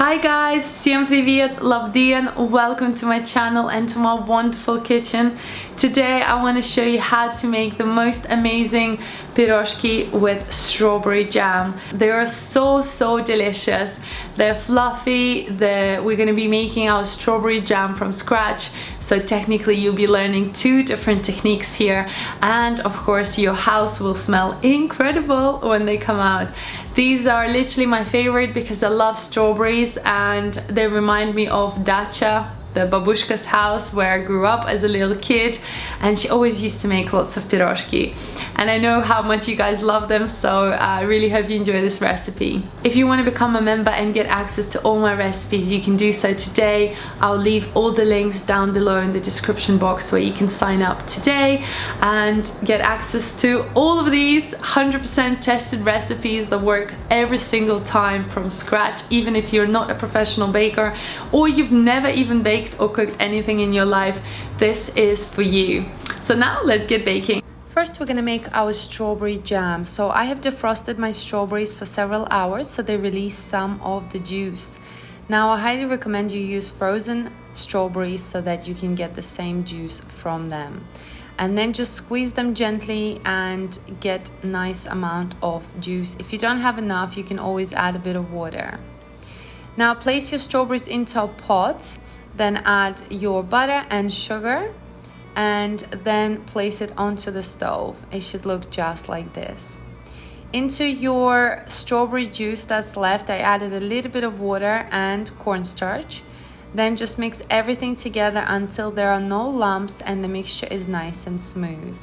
Hi guys, всем привет, labdien, welcome to my channel and to my wonderful kitchen. Today I want to show you how to make the most amazing piroshki with strawberry jam. They are so delicious. They're fluffy. We're going to be making our strawberry jam from scratch, so technically you'll be learning two different techniques here, and of course your house will smell incredible when they come out. These are literally my favorite because I love strawberries and they remind me of dacha, the babushka's house where I grew up as a little kid, and she always used to make lots of piroshki, and I know how much you guys love them, so I really hope you enjoy this recipe. If you want to become a member and get access to all my recipes, you can do so today. I'll leave all the links down below in the description box where you can sign up today and get access to all of these 100% tested recipes that work every single time from scratch, even if you're not a professional baker or you've never even baked or cooked anything in your life. This is for you. So now let's get baking. First we're gonna make our strawberry jam. So I have defrosted my strawberries for several hours so they release some of the juice. Now I highly recommend you use frozen strawberries so that you can get the same juice from them. And then just squeeze them gently and get a nice amount of juice. If you don't have enough, you can always add a bit of water. Now place your strawberries into a pot, then add your butter and sugar, and then place it onto the stove. It should look just like this. Into your strawberry juice that's left, I added a little bit of water and cornstarch. Then just mix everything together until there are no lumps and the mixture is nice and smooth.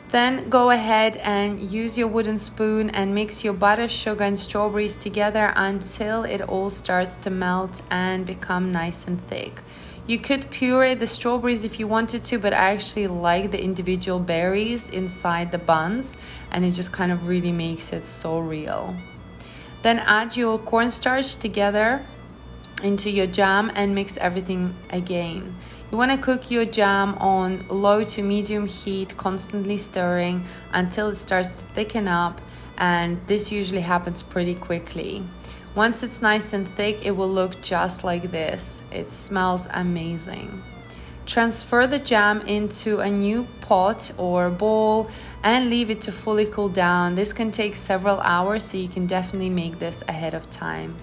Then go ahead and use your wooden spoon and mix your butter, sugar and strawberries together until it all starts to melt and become nice and thick. You could puree the strawberries if you wanted to, but I actually like the individual berries inside the buns, and it just kind of really makes it so real. Then add your cornstarch together into your jam and mix everything again. You want to cook your jam on low to medium heat, constantly stirring until it starts to thicken up, and this usually happens pretty quickly. Once it's nice and thick, it will look just like this. It smells amazing. Transfer the jam into a new pot or bowl and leave it to fully cool down. This can take several hours, so you can definitely make this ahead of time.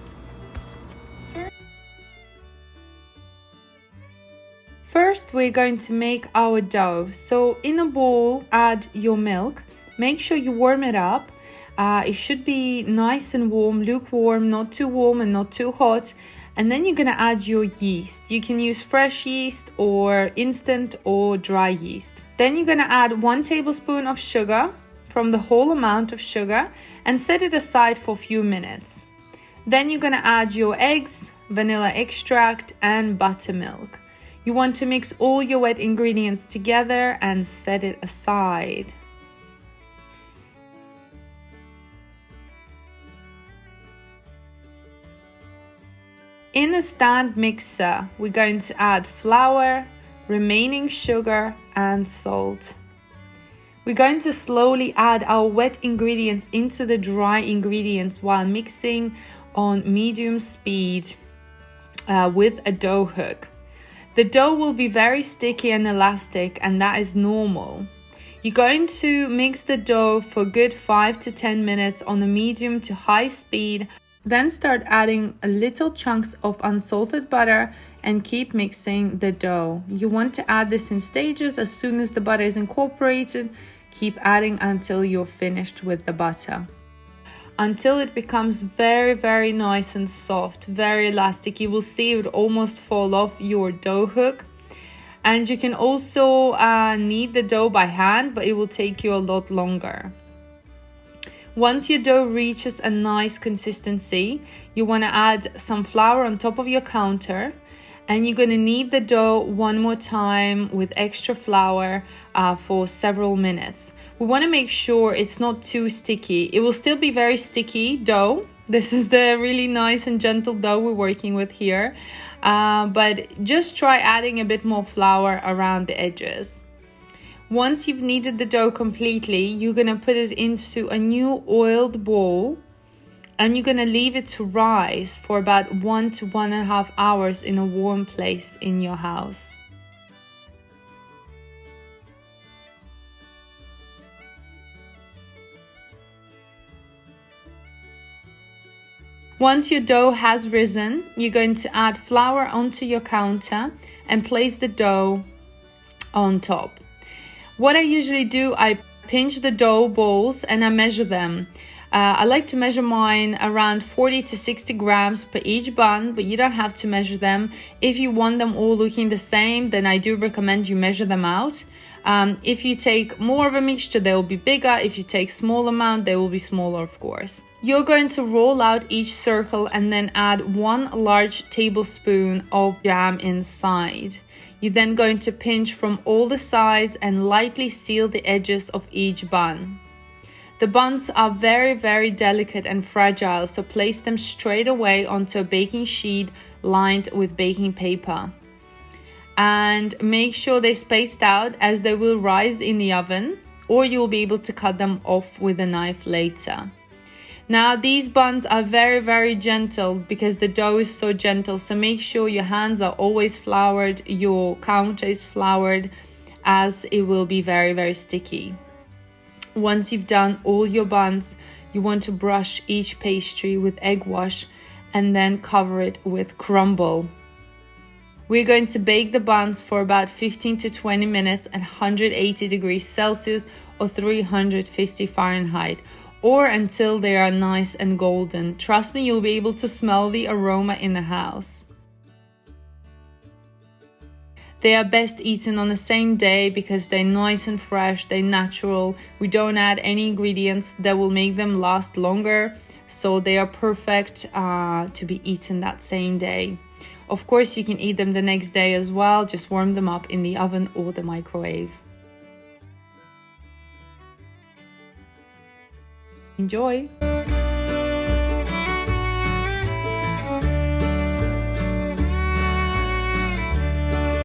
First, we're going to make our dough. So in a bowl, add your milk. Make sure you warm it up. It should be nice and warm, lukewarm, not too warm and not too hot. And then you're gonna add your yeast. You can use fresh yeast or instant or dry yeast. Then you're gonna add 1 tablespoon of sugar from the whole amount of sugar and set it aside for a few minutes. Then you're gonna add your eggs, vanilla extract and buttermilk. You want to mix all your wet ingredients together and set it aside. In a stand mixer, we're going to add flour, remaining sugar and salt. We're going to slowly add our wet ingredients into the dry ingredients while mixing on medium speed with a dough hook. The dough will be very sticky and elastic, and that is normal. You're going to mix the dough for a good 5 to 10 minutes on a medium to high speed. Then start adding little chunks of unsalted butter and keep mixing the dough. You want to add this in stages. As soon as the butter is incorporated, keep adding until you're finished with the butter. Until it becomes very nice and soft, very elastic. You will see it almost fall off your dough hook. And you can also knead the dough by hand, but it will take you a lot longer. Once your dough reaches a nice consistency, you want to add some flour on top of your counter, and you're going to knead the dough one more time with extra flour for several minutes. We want to make sure it's not too sticky. It will still be very sticky dough. This is the really nice and gentle dough we're working with here. But just try adding a bit more flour around the edges. Once you've kneaded the dough completely, you're going to put it into a new oiled bowl and you're gonna leave it to rise for about 1 to 1.5 hours in a warm place in your house. Once your dough has risen, you're going to add flour onto your counter and place the dough on top. What I usually do, I pinch the dough balls and I measure them. I like to measure mine around 40 to 60 grams per each bun, but you don't have to measure them. If you want them all looking the same, then I do recommend you measure them out. If you take more of a mixture, they will be bigger. If you take small amount, they will be smaller, of course. You're going to roll out each circle and then add 1 large tablespoon of jam inside. You're then going to pinch from all the sides and lightly seal the edges of each bun. The buns are very, very delicate and fragile, so place them straight away onto a baking sheet lined with baking paper. And make sure they're spaced out, as they will rise in the oven, or you will be able to cut them off with a knife later. Now these buns are very, very gentle because the dough is so gentle, so make sure your hands are always floured, your counter is floured, as it will be very, very sticky. Once you've done all your buns, you want to brush each pastry with egg wash and then cover it with crumble. We're going to bake the buns for about 15 to 20 minutes at 180 degrees Celsius or 350 Fahrenheit, or until they are nice and golden. Trust me, you'll be able to smell the aroma in the house. They are best eaten on the same day because they're nice and fresh, they're natural. We don't add any ingredients that will make them last longer, so they are perfect to be eaten that same day. Of course, you can eat them the next day as well, just warm them up in the oven or the microwave. Enjoy!